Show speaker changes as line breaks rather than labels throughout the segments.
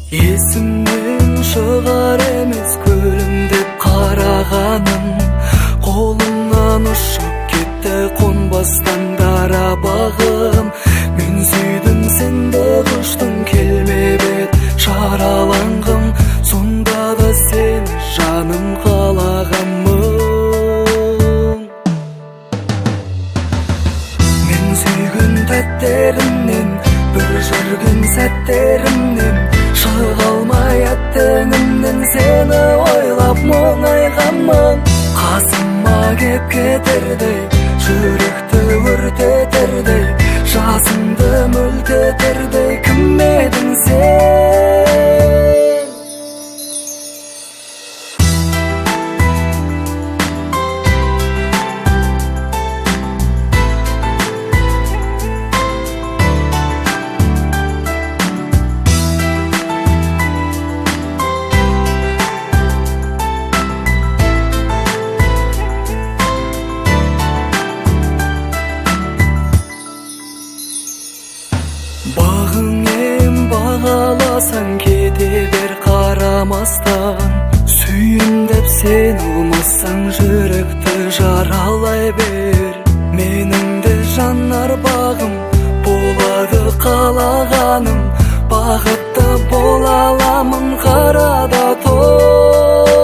Есімнен шығар емес күлімдеп қарағаным, қолымнан ұшып кетті қонбастан дара бағым. Мен сүйдім, сен де құштың, келмеп ед жараланғым, сонда да сені жаным қалағанмын. Мен сүйген тәттерімнен, бір жүрген сәттерімнен, шыға алмай аттыңымнан сені ойлап мұңайғанмын. Қасыма кеп кетердей, жүректі өртетердей, жасымды мөлтетердей, кім едің сен? Бағыңем бағаласаң кете бер қарамастан, сүйем деп сен ұлмасаң жүректі жаралай бер. Менің де жанар бағым болады қалағаным, бақытты бола аламын қарада тұр.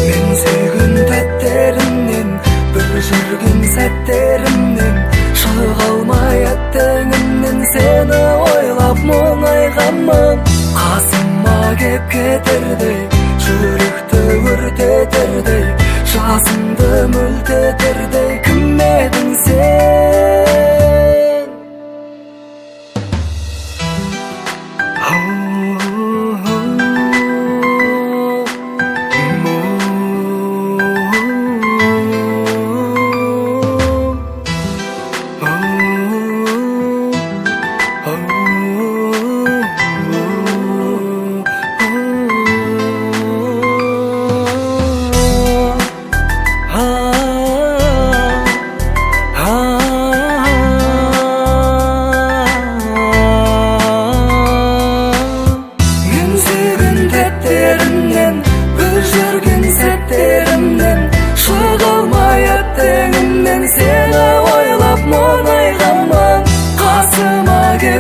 Мен сүйген тәттерімнен, бір жүрген сәттерімнен, шыға алмай аттыңымнан сені ойлап мұңайғанмын. Қасыма кеп кетердей, жүректі өртетердей, жасымды мөлтетердей, кім едің сен?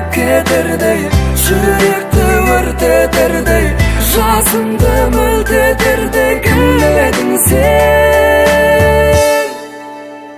Кетердей, жүректі өртетердей, жасымды мөлтетердей, кім едің сен?